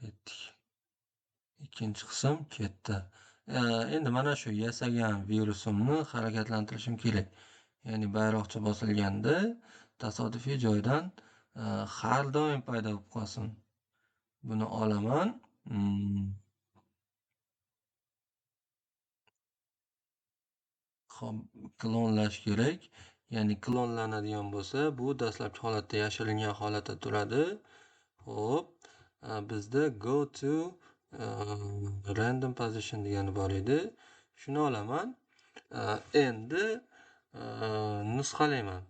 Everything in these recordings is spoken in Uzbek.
Ketdik. Ikkinchi qism ketdi. Endi mana shu yasagan virusimni harakatlantirishim kerak. Ya'ni bayroqcha bosilganda tasodifiy joydan har doim paydo bo'lib qolsin. Buni olaman. Xo'p, klonlash kerak. Ya'ni klonlanadigan bo'lsa, bu dastlabki holatda yashiringan holatda turadi. Xo'p, bizda go to random position degani bor edi. Shuni olaman. Endi nusxalayman.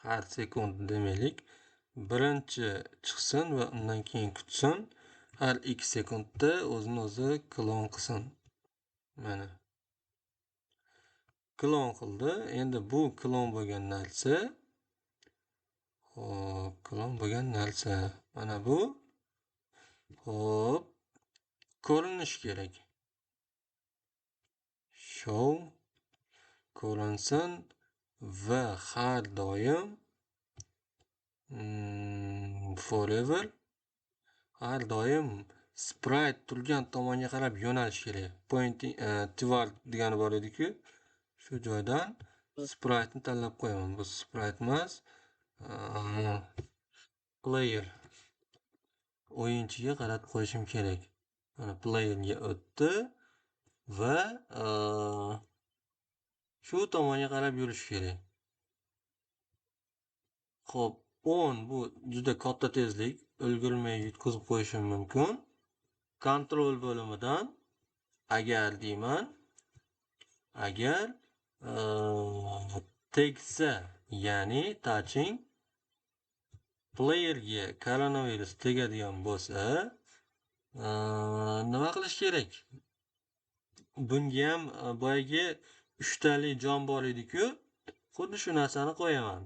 Har sekund demaylik, birinchi chiqsin va undan keyin kutsin. Har 2 sekundda o'zini o'zi klon qilsin. Mana. Klon qildi. Endi bu klon bo'lgan narsa, hop, klon bo'lgan narsa mana bu. Hop, ko'rinishi kerak. Show ko'rinsin va har doim forever har doim sprite turgan tomonga qarab yo'nalish kerak. Pointing toward degani bor edi-ku. Shu joydan sprite ni tanlab qo'yaman. Bu sprite emas. Player o'yinchiga qaratib qo'yishim kerak. Mana playerga o'tdi va shu tomonga qarab yurish kerak. Xo'p, 10 bu juda katta tezlik, ulgurmay yutqizib qo'yishim mumkin. Kontrol bo'limidan agar deyman, agar tegsa, ya'ni touching playerga koronavirus tegadigan bo'lsa, nima qilish kerak? Bunga ham boyagi 3 tali jon bor edi-ku, xuddi shu narsani qo'yaman.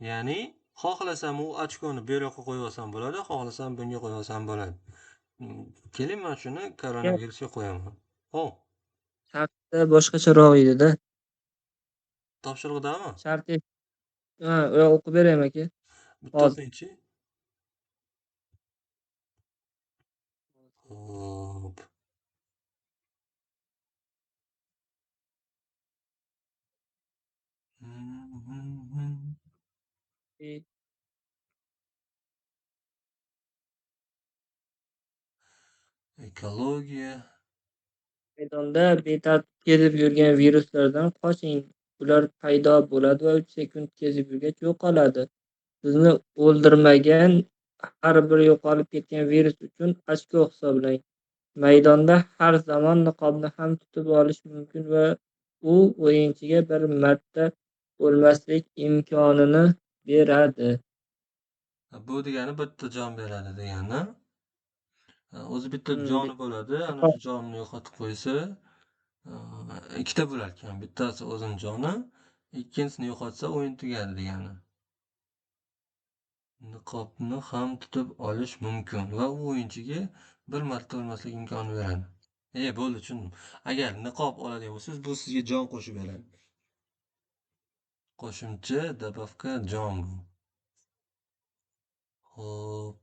Ya'ni xohlasam u ochkoni bu yoqqa qo'yib olsam bo'ladi, xohlasam bunga qo'yib olsam bo'ladi. Keling, men shuni koronavirusga qo'yaman. Xo'p. Sharti boshqacharoq edi-da. Topshiriqdami? Sharti o'qib beraymi aka? Bittasi-chi? Hop. Ekologiya. Maydonda betartib kezib yurgan viruslardan qoching. Ular paydo bo'ladi va 3 sekund kezib yurgach yo'qoladi. Sizni o'ldirmagan har bir yo'qolib ketgan virus uchun ochko hisoblang. Maydonda har zamon niqobni ham tutib olish mumkin va u o'yinchiga bir marta o'lmaslik imkonini beradi. Bu degani bitta jon beradi degani. O'zi bitta joni bo'ladi. Ana shu jonni yo'qotib qo'ysa, ikkita bo'lar ekan. Bittasi o'zini joni, ikkinchisini yo'qotsa o'yin tugadi degani. Niqobni ham tutib olish mumkin va u o'yinchiga bir marta o'lmaslik imkonini beradi. Bo'ldi, tushundim. Agar niqob oladigan bo'lsangiz, bu sizga jon qo'shib beradi. Qo'shimcha dabavka jon bu. Xo'p.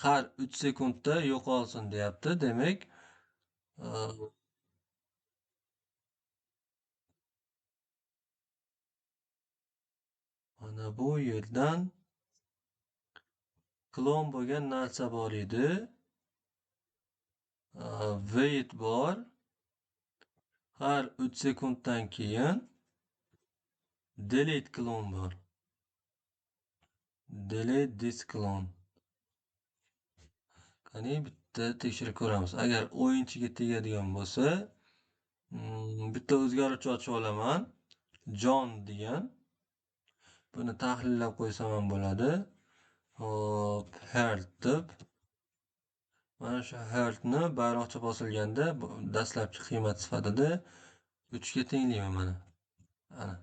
Har 3 sekundda yo'qolsin deyapti. Demak, mana bu yerdan klon bo'lgan narsa bor edi. Wait bor. Har 3 sekunddan keyin delete klon bor. Delete this clone. Qani bitta tekshirib ko'ramiz. Agar o'yinchiga tegadigan bo'lsa, bitta o'zgaruvchi ochib olaman. Jon degan. Buni tahlillab qo'ysam ham bo'ladi. Hop, health deb. Mana shu healthni bayroqcha bosilganda dastlabki qiymat sifatida 3 ga tenglayman mana. Ana.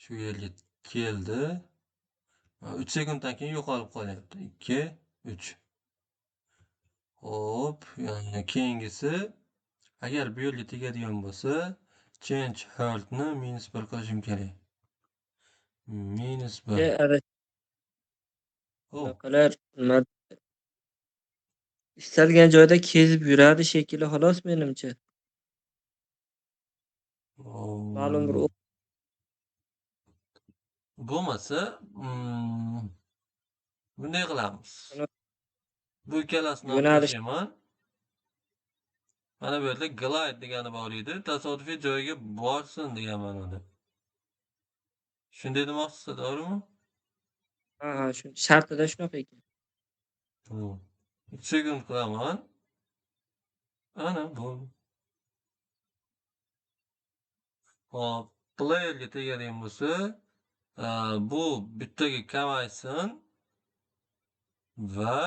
Shu yerga keldi. 3 sekunddan keyin yo'qolib qolyapti. 2, 3. Hop, yani keyingisi agar bu yerga tegadigan bo'lsa, change healthni -1 qilishim kerak. -1. Bunaqalar Istalgan joyda kezib yuradi shekilli xolos menimcha. Ma'lum bir Bo'lmasa, bunday qilamiz. Bu ikkalasini olib yo'nalish tashlayman. Mana bu yerda glide degani bor edi. Tasodifiy joyiga borsin degan ma'noda. Shunday demoqchisiz, to'g'rimi? ha, shu shartida shunaqa ekan. 3 sekund qilaman. Ana bu. Hop, playerga tegadigan bo'lsa, bu bittaga kamaysin va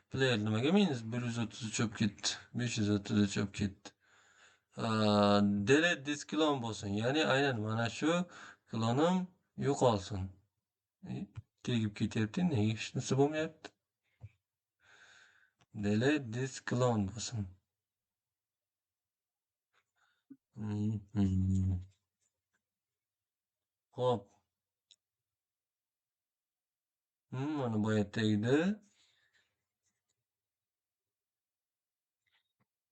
player nimaga -133 o'p ketdi, 533 o'p ketdi. Delete this clone bo'lsin. Ya'ni aynan mana shu klonim yo'qolsin. Tegib ketyapti, nega hech narsa bo'lmayapti? Delete this clone bo'lsin. Hop. Mana boya tegdi.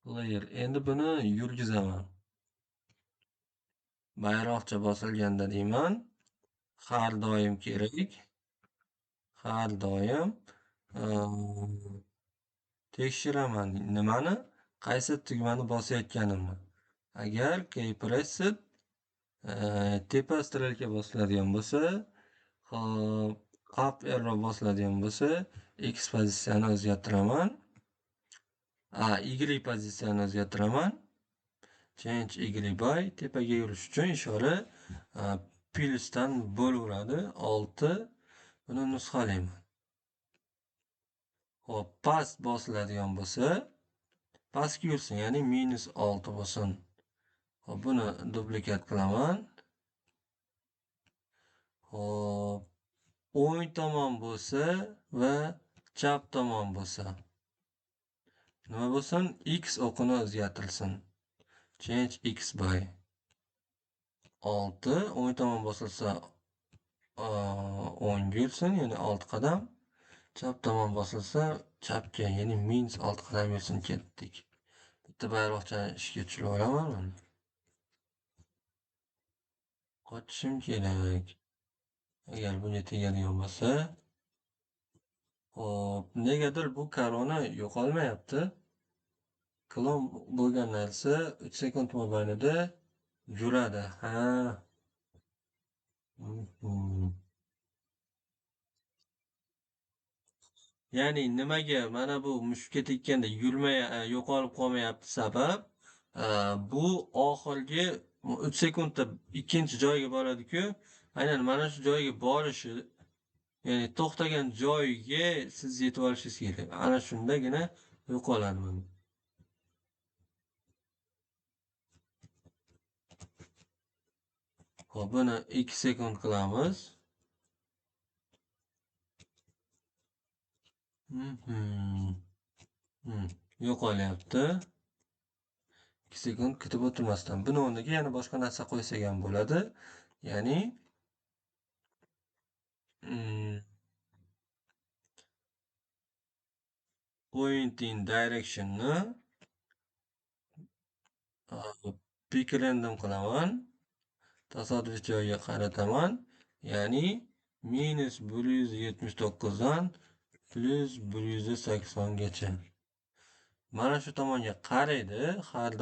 Player. Endi buni yurgizaman. Bayroqcha bosilganda deyman. Har doim kerak. Har doim tekshiraman nimani, qaysi tugmani bosayotganimni. Agar key pressed tepa strelka bosiladigan bo'lsa, hop, up arrow bosiladigan bo'lsa, X pozitsiyani o'zgartiraman. Y pozitsiyani o'zgartiraman. Change Y by tepaga yurish uchun ishora plyusdan bo'laveradi. 6. Buni nusxalayman. Hop, past bosiladigan bo'lsa, pastga yursin, ya'ni -6 bo'lsin. Hop, buni duplikat qilaman. Hop, o'ng tomon bo'lsa va chap tomon bo'lsa, nima bo'lsin? X o'qini o'zgartirilsin. Change X by 6. O'ng tomon bosilsa o'ngga yursin, ya'ni 6 qadam. Chap tomon bosilsa chapga, ya'ni -6 qadam yursin. Ketdik. Bitta bayroqchani ishga tushirib olaman. Qochishim kerak. Agar bunga tegadigan bo'lsa. Hop, negadir bu korona yo'qolmayapti. Klon bo'lgan narsa 3 sekund mobaynida yuradi. Ha. Ya'ni nimaga mana bu mushukka tekkanda yo'qolib qolmayapti sabab, bu oxirgi 3 sekundda ikkinchi joyga boradi-ku, aynan mana shu joyga borishi, ya'ni to'xtagan joyiga siz yetib olishingiz kerak. Ana shundagina yo'qoladi mana. Hop, buni 2 sekund qilamiz. Yo'qolyapti. 2 sekund kutib o'tirmasdan. Buni o'rniga yana boshqa narsa qo'ysak ham bo'ladi. Ya'ni pointing direction'ni pick random qilaman. Tasodifiy joyga qarataman. Ya'ni -179 dan +180 gacha. Mana shu tomonga qaraydi, har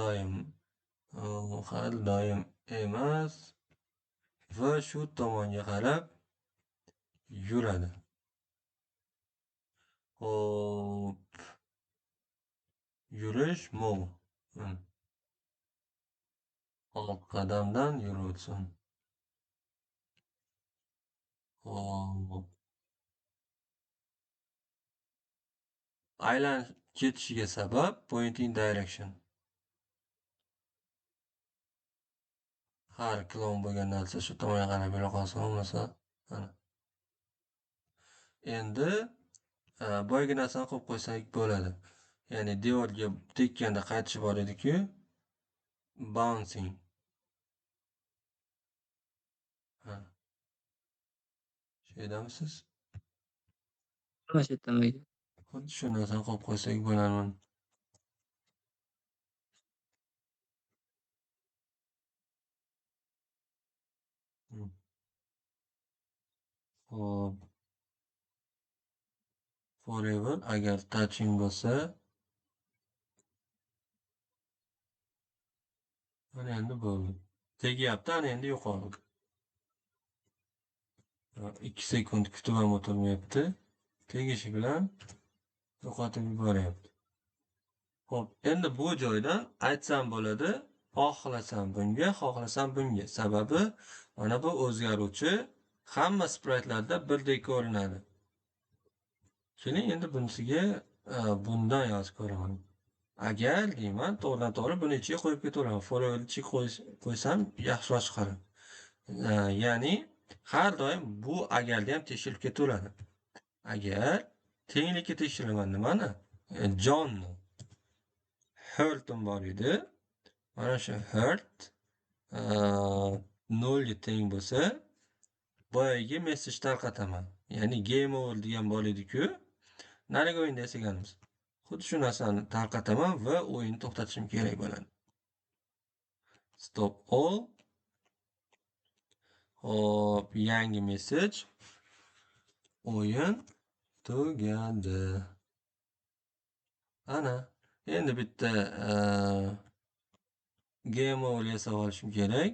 doim emas va shu tomonga qarab yuradi. Hop, yurish move. 6 qadamdan yursin. Hop, aylanib ketishiga sabab pointing direction. Har klon bo'lgan narsa shu tomonga qarab yura qolsa, bo'lmasa mana. Endi boyagi narsani qo'yib qo'ysak bo'ladi. Ya'ni devorga tekkanda qaytishi bor edi-ku, bouncing. Shu yerdamisiz? Mana shu yerdan Xuddi shu narsani qo'yib qo'ysak bo'larmidi? Hop. Forever agar touching bo'lsa, mana endi bo'ldi. Tegyapti, ana endi yo'qoldi. 2 sekund kutib ham o'tirmayapti. Tegishi bilan yo'qotib yuboryapti. Xo'p, endi bu joydan aytsam bo'ladi, xohlasam bunga, xohlasam bunga. Sababi mana bu o'zgaruvchi hamma spraytlarda birdek ko'rinadi. Keling endi bunisiga bundan yozib ko'raman. Agar deyman, to'g'ridan-to'g'ri buni ichiga qo'yib ketaveraman. Forever ichiga qo'ysam yaxshiroq chiqadi. Ya'ni har doim bu agarni ham tekshirib ketaveradi. Agar tenglikka tekshiraman nimani? Jonni. Hert'im bor edi. Mana shu hert 0 ga teng bo'lsa, boyagi message tarqataman. Ya'ni game over degan bor edi-ku. Nariga o'yinda eslaganmiz. Xuddi shu narsani tarqataman va o'yinni to'xtatishim kerak bo'ladi. Stop all. Hop, yangi message. O'yin tugadi. Ana, endi bitta game over yasab olishim kerak.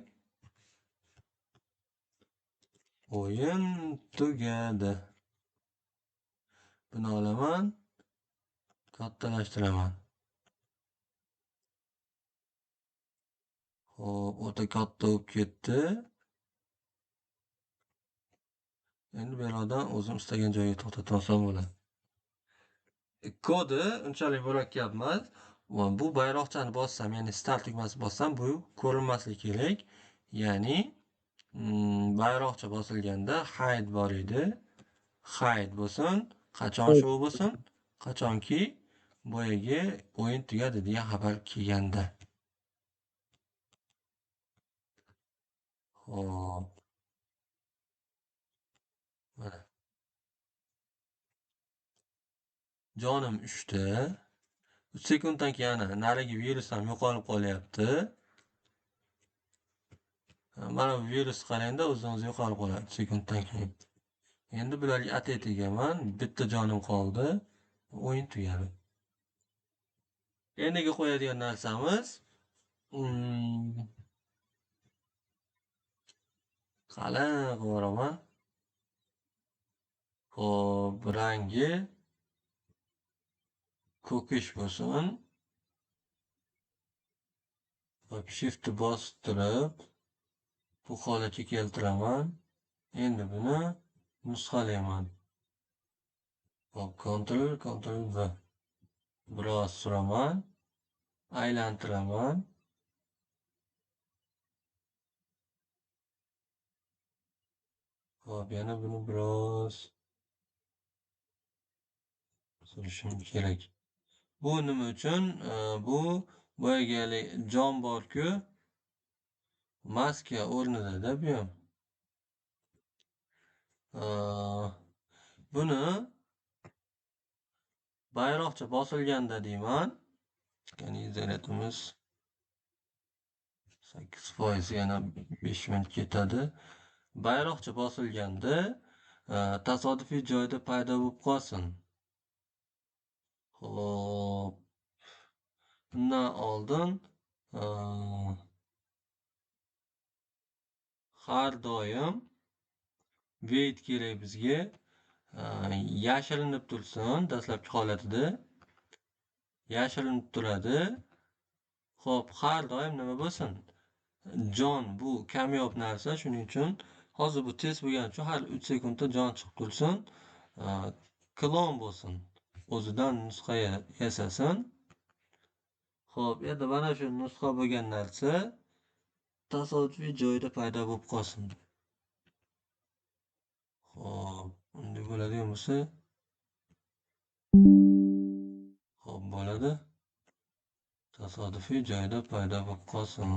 O'yin tugadi. Buni olaman, kattalashtiraman. Hop, o'ta katta bo'lib ketdi. Endi bu yerdan o'zim istagan joyga to'xtatib olsam bo'ladi. Kodi unchalik murakkab emas. Bu bayroqchani bossam, ya'ni start tugmasini bossam, bu ko'rinmasligi kerak. Ya'ni bayroqcha bosilganda hide bor edi. Hide bo'lsin, qachon show bo'lsin, qachonki boyagi o'yin tugadi degan xabar kelganda. Hop. Mana. Jonim 3 ta. 3 sekunddan keyin narigi virus ham yo'qolib qolyapti. Mana bu virus qarangda o'zidan-o'zi yo'qolib qoladi sekunddan keyin. Endi bularga atay tegaman. Bitta jonim qoldi. O'yin tugadi. Endiga qo'yadigan narsamiz qalin qilib hop, rangi ko'kish bo'lsin. Hop, shift bostirib bu holatga keltiraman. Endi buni nusxalayman. Hop, Ctrl V. Biroz suraman, aylantiraman. Hop, yana buni biroz surishim kerak. Bu nima uchun? Bu boyagi jon bor-ku, maska o'rnida-da bu ham. Buni bayroqcha bosilganda deyman. Ya'ni zaryadimiz 8%, yana 5 minut ketadi. Bayroqcha bosilganda tasodifiy joyda paydo bo'lib qolsin. Xo'p. Bundan oldin har doim wait kerak bizga. Yashirinib tursin, dastlabki holatida. Yashirinib turadi. Xo'p, har doim nima bo'lsin? Jon bu kamyob narsa, shuning uchun hozir bu test bo'lgani uchun har 3 sekundda jon chiqib tursin. Klon bo'lsin. O'zidan nusxa yasasin. Xo'p, endi mana shu nusxa bo'lgan narsa tasodifiy joyda paydo bo'lib qolsin. Xo'p, endi bo'ladigan bo'lsa, xo'p, bo'ladi. Tasodifiy joyda paydo bo'lib qolsin.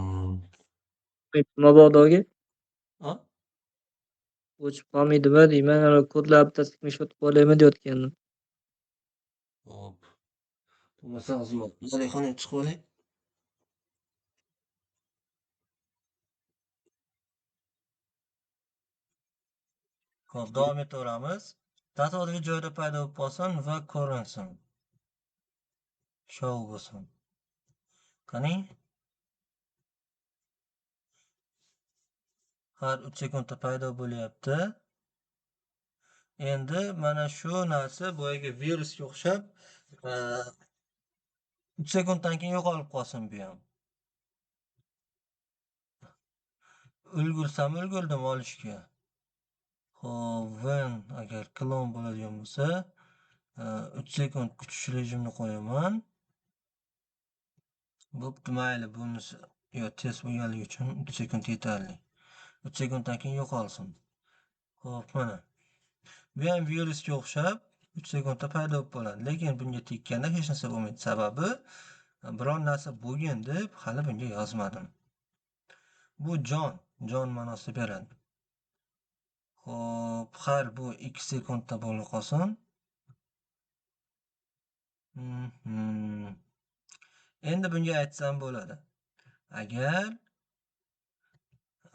Mabodoga A? o'chib qolmaydimi deyman, kodlar bittasi screenshot qo'yaymi deyotgandim. Hop. Bo'lmasa xizmat. Narexonaga chiqib olay. Hop, davom etaveramiz. Tasodifiy joyda paydo bo'lib qolsin va ko'rinsin. Shou bo'lsin. Qani? Har 3 sekundda paydo bo'lyapti. Endi mana shu narsa boyagi virusga o'xshab 3 sekunddan keyin yo'qolib qolsin bu ham. Ulgursam ulgurdim olishga. Xo'p, when agar klon bo'ladigan bo'lsa, 3 sekund kutish rejimini qo'yaman. Bo'pti, mayli, bunisi yo test bo'lganligi uchun 3 sekund yetarli. 3 sekunddan keyin yo'qolsin. Xo'p, mana. Bu ham virusga o'xshab 3 sekundda paydo bo'lib qoladi. Lekin bunga tekkanda hech narsa bo'lmaydi. Sababi biron narsa bo'lgan deb hali bunga yozmadim. Bu jon ma'nosida beradi. Xo'p, har bu 2 sekundda bo'lib qolsin. Endi bunga aytsam bo'ladi.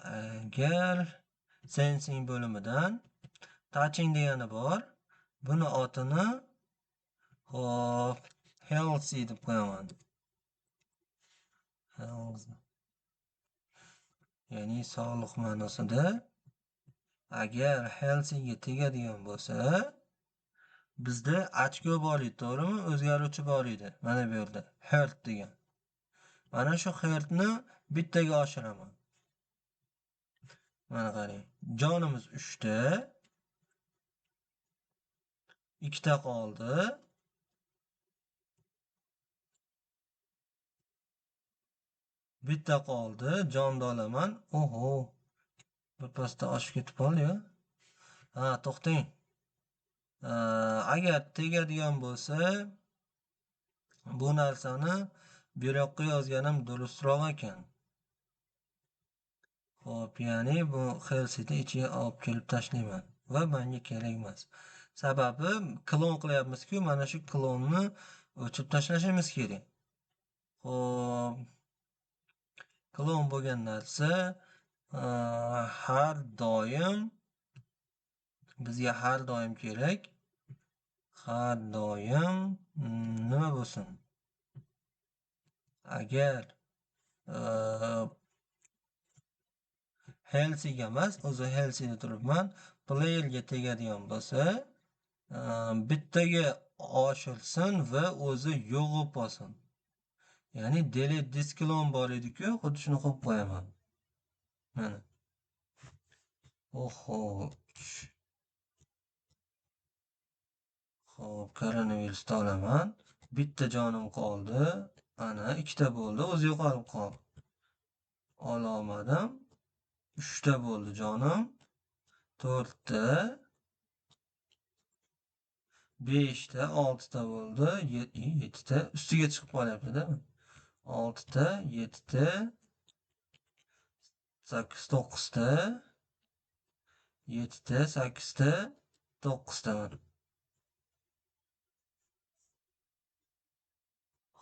Agar sensing bo'limidan touching degani bor. Buni otini hop healthy deb qo'yaman. Ya'ni sog'liq ma'nosida agar healthyga tegadigan bo'lsa, bizda ochko bor edi, to'g'rimi? O'zgaruvchi bor edi. Mana bu yerda health degan. Mana shu healthni bittaga oshiraman. Mana qarang. Jonimiz 3 ta. 2 ta qoldi. Bitta qoldi. Jonni olaman. Oho. Birpasda oshib ketib qoldi-ya. Ha, to'xtang. Agar tegadigan bo'lsa, bu narsani bu yoqqa yozganim durustroq ekan. Xo'p, ya'ni bu healthyni ichiga olib kelib tashlayman va menga kerak emas. Sababi klon qilyapmiz-ku, mana shu klonni o'chirib tashlashimiz kerak. Xo'p, klon bo'lgan narsa har doim bizga har doim kerak. Har doim nima bo'lsin? Agar healthyga emas, o'zi healthyda turibman, playerga tegadigan bo'lsa, bittaga oshirsin va o'zi yo'g'ib qolsin. Ya'ni delete this clone bor edi-ku, xuddi shuni qilib qo'yaman. Mana. Oho. Xo'p, koronavirusni olaman. Bitta jonim qoldi. Ana, 2 ta bo'ldi, o'zi yo'qolib qoldi. Ololmadim. 3 ta bo'ldi jonim. 4 ta. 5 ta, 6 ta bo'ldi. 7 ta. Ustiga chiqib qolyapti-da. 6 ta, 7 ta. 8, 9 ta. 7 ta, 8 ta, 9 ta.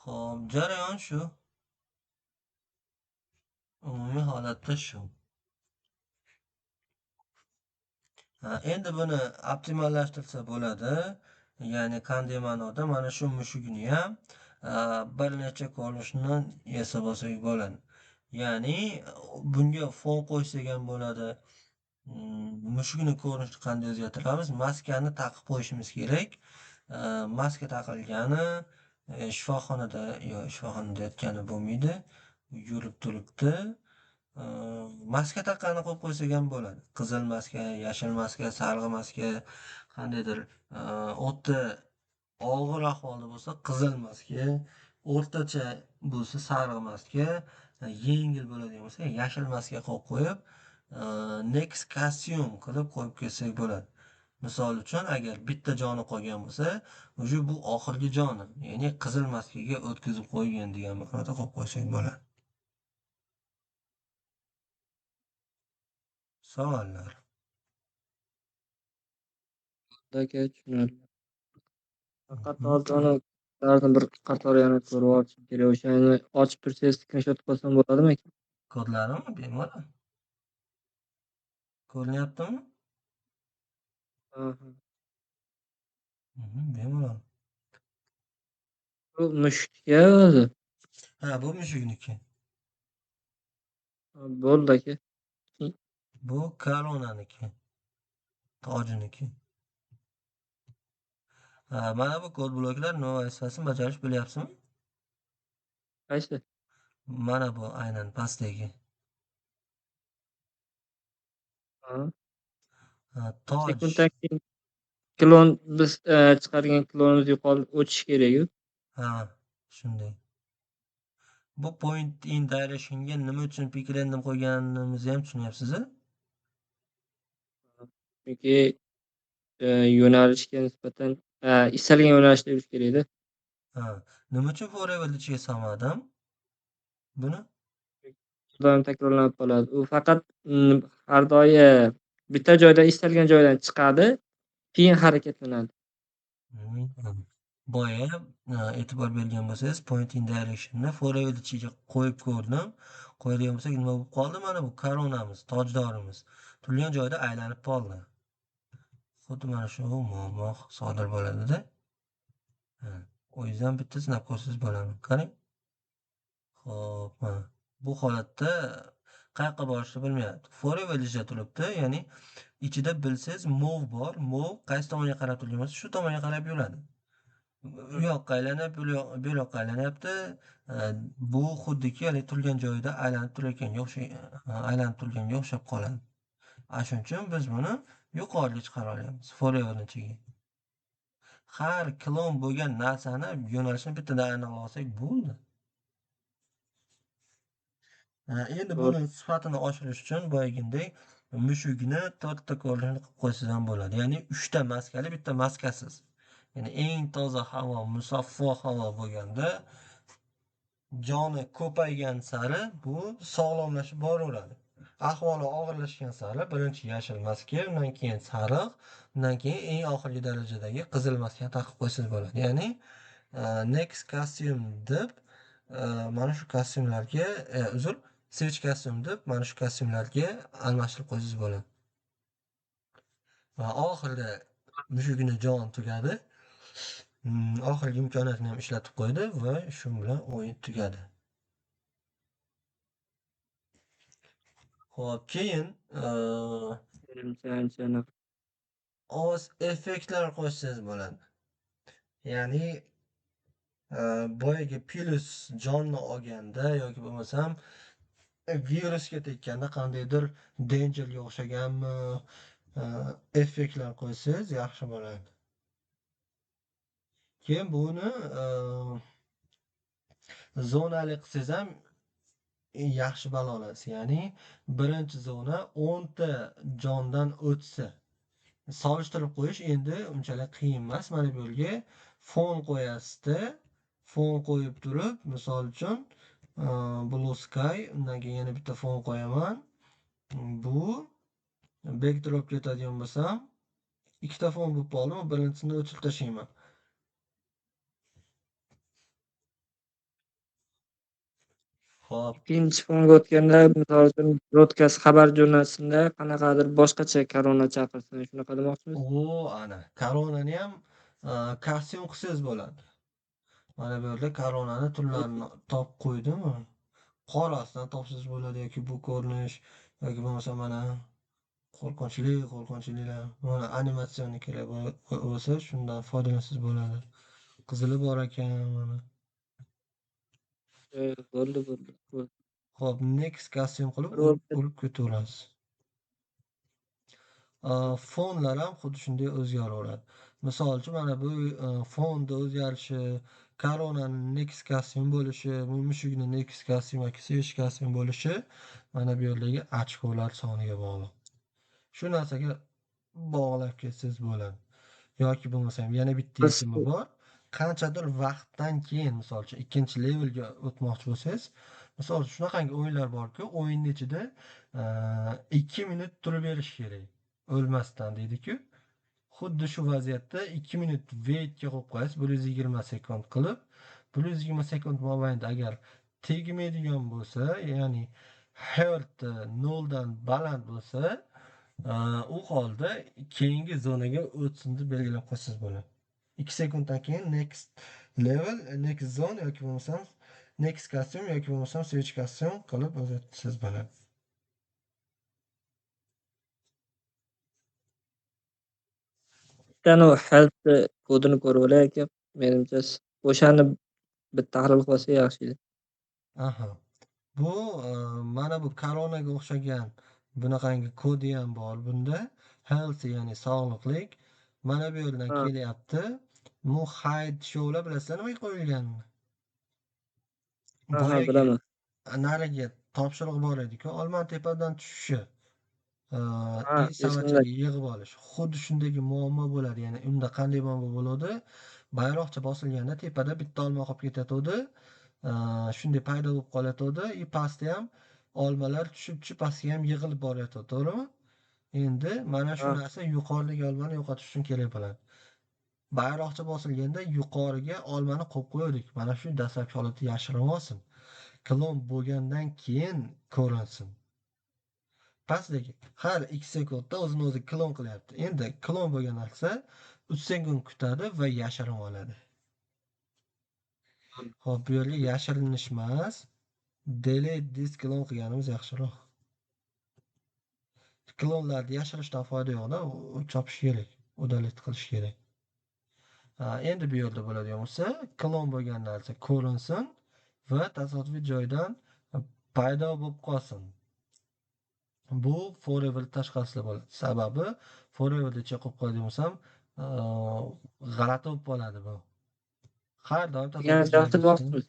Xo'p, jarayon shu. Umumiy holatda shu. Endi buni optimallashtirsa bo'ladi. Ya'ni qanday ma'noda? Mana shu mushugini ham bir necha ko'rinishni yasab olsak bo'ladi. Ya'ni bunga fon qo'ysak ham bo'ladi. Mushugini ko'rinishini qanday o'zgartiramiz? Maskani taqib qo'yishimiz kerak. Maska taqilgani shifoxonada yotgani bo'lmaydi. Yurib turibdi. Maska taqqanini qo'yib qo'ysak ham bo'ladi. Qizil maska, yashil maska, sariq maska, qandaydir o'ta og'ir ahvolda bo'lsa qizil maska, o'rtacha bo'lsa sariq maska, yengil bo'ladigan bo'lsa yashil maska qo'yib qo'yib, next costume qilib qo'yib kelsak bo'ladi. Misol uchun, agar bitta joni qolgan bo'lsa, o'sha bu oxirgi joni, ya'ni qizil maskaga o'tkazib qo'ygan degan ma'noda qo'yib qo'ysak bo'ladi. Savollar. Aka tushunarli. Faqat hozir ularni bir qator yana ko'rib olishim kerak. O'shani ochib tursangiz, screenshot qilsam bo'ladimi ekan? Kodlarimi? Bemalol. Ko'rinyaptimi? Aha. Bemalol. Bu mushukka o'zi. Ha, bu mushukniki. Bo'ldi aka. Bu Koronaniki. Tojiniki. Mana bu kod bloklar nima vazifasini bajarish bilyapsizmi? Qaysi? Mana bu aynan pastdagi. Toj. Sekunddan keyin klon biz chiqargan klonimiz yo'qolib o'tishi kerak-ku. Ha, shunday. Bu point in direction'ga nima uchun pick random qo'yganimizni ham tushunyapsiz-a? Chunki yo'nalishga nisbatan istalgan yo'nalishda yurish kerak-da. Ha. Nima uchun forever ichiga solmadim buni? Doim takrorlanib qoladi. U faqat har doim bitta joydan istalgan joydan chiqadi, keyin harakatlanadi. Boya e'tibor bergan bo'lsangiz point in direction'ni forever ichiga qo'yib ko'rdim. Qo'yadigan bo'lsak nima bo'lib qoldi? Mana bu koronamiz, tojdorimiz turgan joyda aylanib qoldi. Xuddi mana shu muammo sodir bo'ladida. O'zingizam bitta sinab ko'rsangiz bo'ladi. Qarang. Xo'p, mana bu holatda qayoqqa borishni bilmayapti. Forever ichida turibdi, ya'ni ichida bilsangiz move bor. Move qaysi tomonga qarab turgan bo'lsa, shu tomonga qarab yuradi. U yoqqa aylanib, bu yoqqa aylanyapti. Bu xuddiki haligi turgan joyida aylanib turganga o'xshab qoladi. Shuning uchun biz buni yuqoriga chiqara olyapmiz, foreverni ichiga. Har klon bo'lgan narsani yo'nalishini bittadan aniqlab olsak bo'ldi. Endi buni sifatini oshirish uchun boyagindek mushugini 4 ta ko'rinishni qilib qo'ysangiz ham bo'ladi. Ya'ni 3 ta maskali, bitta maskasiz. Ya'ni eng toza havo, musaffo havo bo'lganda joni ko'paygan sari bu sog'lomlashib boraveradi. Ahvoli og'irlashgan sari birinchi yashil maska, undan keyin sariq, undan keyin eng oxirgi darajadagi qizil maskani taqib qo'ysangiz bo'ladi. Ya'ni next costume deb mana shu kostyumlarga switch costume deb mana shu kostyumlarga almashtirib qo'ysangiz bo'ladi. Va oxirida mushugini joni tugadi. Oxirgi imkoniyatini ham ishlatib qo'ydi va shu bilan o'yin tugadi. Xo'p, keyin ovoz effektlar qo'shsangiz bo'ladi. Ya'ni boyagi plus jonni olganda yoki bo'lmasam virusga tekkanda qandaydir dangerga o'xshaganmi effektlar qo'ysangiz yaxshi bo'ladi. Keyin buni zonali qilsangiz ham yaxshi balo olasiz. Ya'ni birinchi zona 10 ta jondan o'tsa, solishtirib qo'yish endi unchalik qiyin emas. Mana bu yerga fon qo'yasizda, fon qo'yib turib, misol uchun blue sky, undan keyin yana bitta fon qo'yaman. Bu backdrop ketadigan bo'lsam, ikkita fon bo'lib qoldi, birinchisini o'chirib tashlayman. Xo'p, Ikkinchi fonga o'tganda, misol uchun broadcast xabar jurnalistida qanaqadir boshqacha korona chaqirsin, shunaqa demoqchimisiz? ana koronani ham kostyum qilsangiz bo'ladi. Mana bu yerda koronani turlarini topib qo'ydim. Qorasidan topsangiz bo'ladi yoki bu ko'rinish yoki bo'lmasa mana qo'rqinchlilar, mana animatsion kerak bo'lsa shundan foydalansangiz bo'ladi. Qizili bor ekan mana. Bo'ldi. Xo'p, next kostyum qilib urib ketaverasiz. Fonlar ham xuddi shunday o'zgaraveradi. Misol uchun mana bu fonda o'zgarishi, koronaning next kostyum bo'lishi, mushugini next kostyum yoki switch kostyum bo'lishi mana bu yerdagi ochkolar soniga bog'liq. Shu narsaga bog'lab ketsangiz bo'ladi. Yoki bo'lmasam yana bitta yechimi bor. Qanchadir vaqtdan keyin, misol uchun ikkinchi levelga o'tmoqchi bo'lsangiz, misol uchun shunaqangi o'yinlar borki, o'yinning ichida 2 minut turib berish kerak. O'lmasdan deydi-ku. xuddi shu vaziyatda 2 minut waitga qo'yib qo'yasiz, 120 sekund qilib. 120 sekund mobaynida agar tegmaydigan bo'lsa, ya'ni health 0 dan baland bo'lsa, u holda keyingi zonaga o'tsin deb belgilab qo'ysangiz bo'ladi. 2 sekunddan keyin next level, next zone yoki bo'lmasam next costume yoki bo'lmasam switch costume qilib o'tsangiz bo'ladi. Bittani health kodini ko'rib olay aka. Menimcha o'shani bir tahlil qilsa yaxshi edi. Aha. Bu mana bu koronaga o'xshagan bunaqangi kodi ham bor bunda. Health ya'ni sog'liqlik. Mana bu yerdan Ha, kelyapti. Bu hide showlar bilasizlar nimaga qo'yilganini? ha, Boyagi bilaman. nariga topshiriq bor ediku, Olmaotadan tushishi. Ha, esimda. Savachaga yig'ib olish. Xuddi shundagi muammo bo'ladi. Ya'ni unda qanday muammo bo'ladi? Bayroqcha bosilganda tepada bitta olma qolib ketadi. Shunday paydo bo'lib qolayotdi. Pastda ham olmalar tushib pastga ham yig'ilib boryotdi, to'g'rimi? Endi mana shu Ha, narsa yuqoridagi olmani yo'qotish uchun kerak bo'ladi. Bayroqcha bosilganda yuqoriga olmani qo'yib qo'ydik. Mana shu dastlabki holatda yashirinmasin. Klon bo'lgandan keyin ko'rinsin. Pastdagi har 2 sekundda o'zini o'zi klon qilyapti. Endi klon bo'lgan narsa 3 sekund kutadi va yashirinib oladi. Xo'p, bu yerga yashirinish emas, delete this klon qilganimiz yaxshiroq. Klonlarni yashirishdan foyda yo'qda, u chopish kerak, udalить qilish kerak. Endi bu yerda bo'ladigan bo'lsa, klon bo'lgan narsa ko'rinsin va tasodifiy joydan paydo bo'lib qolsin. Bu forever tashqarisida bo'ladi. Sababi foreverda qo'yib qo'ygan bo'lsam, g'alati bo'lib qoladi bu. Har doim degan tasodifiy shaxsiy joyda tutsin. vaqtimiz.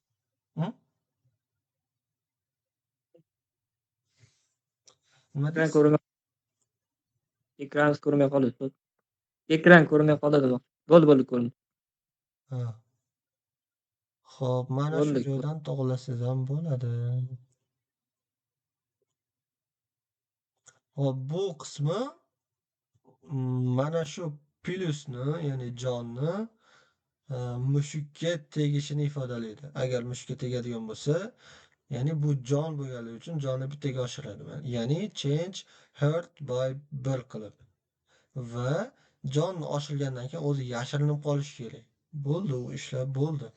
Nima Ekran deysiz? ko'rmay, ekran ko'rmay qoladi. Ekran ko'rmay qoladi. Bo'ldi ko'rindi. Ha. Xo'p, mana shu Bo'ldi. joydan to'g'rilasangiz ham bo'ladi. Xo'p, bu qismi mana shu plyusni, ya'ni jonni mushukka tegishini ifodalaydi. Agar mushukka tegadigan bo'lsa, ya'ni bu jon bo'lganligi uchun jonni bittaga oshiradi. Ya'ni change hurt by 1 qilib. Va jon oshirgandan keyin o'zi yashirinib qolishi kerak. Bo'ldi, u ishlab bo'ldi.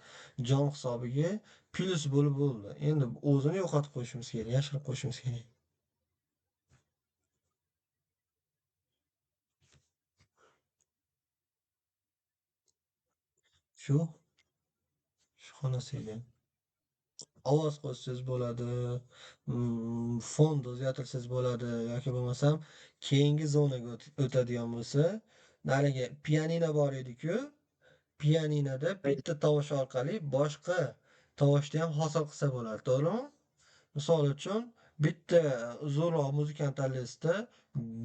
Jon hisobiga plyus bo'lib bo'ldi. Endi o'zini yo'qotib qo'yishimiz kerak, yashirib qo'yishimiz kerak. Shu xonasiga ovoz qo'shsangiz bo'ladi, fond o'zgartirsangiz bo'ladi yoki bo'lmasam keyingi zonaga o'tadigan bo'lsa, narigi pianino bor edi-ku, pianinoda bitta tovush orqali boshqa tovushni ham hosil qilsa bo'ladi, to'g'rimi? Misol uchun bitta zo'rroq muzikani tanlaysizda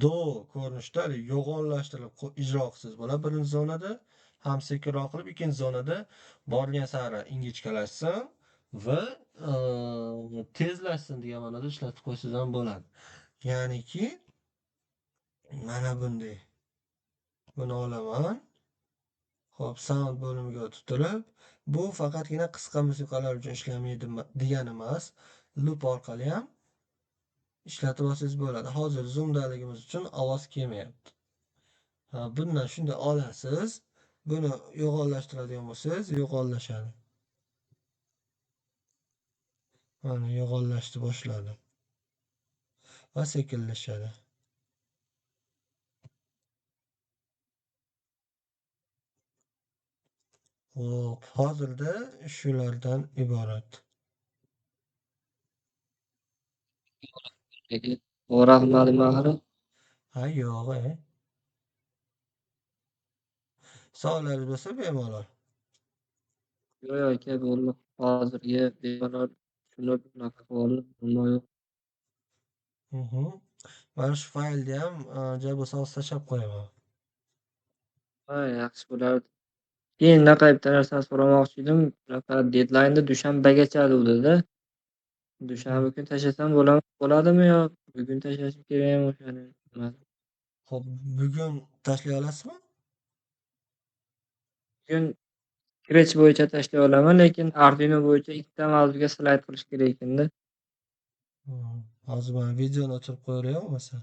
do ko'rinishda yo'g'onlashtirib ijro qilsangiz bo'ladi birinchi zonada, ham sekinroq qilib ikkinchi zonada borgan sari ingichkalashsin va tezlashsin degan ma'noda ishlatib qo'ysangiz ham bo'ladi. Ya'niki mana bunday. Buni olaman. Xo'p, sound bo'limiga o'tib bu faqatgina qisqa musiqalar uchun ishlamaydi degani emas. Loop orqali ham ishlatib olsangiz bo'ladi. Hozir zoomdaligimiz uchun ovoz kelmayapti. Bundan shunday olasiz. Buni yo'g'onlashtiradigan bo'lsangiz, yo'g'onlashadi. Mana yo'g'onlashni boshladi. Va sekinlashadi. Xo'p, hozirda shulardan iborat. O'raqmadimi axir? Ha, yo'q, Savollaringiz bo'lsa bemalol. Yo'q aka, bo'ldi. Hozirgi bemalol shuni bunaqa qilib nima yo'q. Mana shu faylni ham joy bo'lsa hozir tashlab qo'yaman. Ha, yaxshi bo'lardi. Keyin unaqa bitta narsani so'ramoqchi edim. Bunaqa deadline'ni dushanbagacha dedi-da. Dushanba kuni tashlasam bo'ladimi yo bugun tashlashim kerakmi o'shani? Xo'p, bugun tashlay olasizmi? bugun Scratch bo'yicha tashlay olaman, lekin Arduino bo'yicha ikkita mavzuga slayd qilish kerak ekanda. Hozir mana videoni o'chirib qo'yaveray bo'lmasa.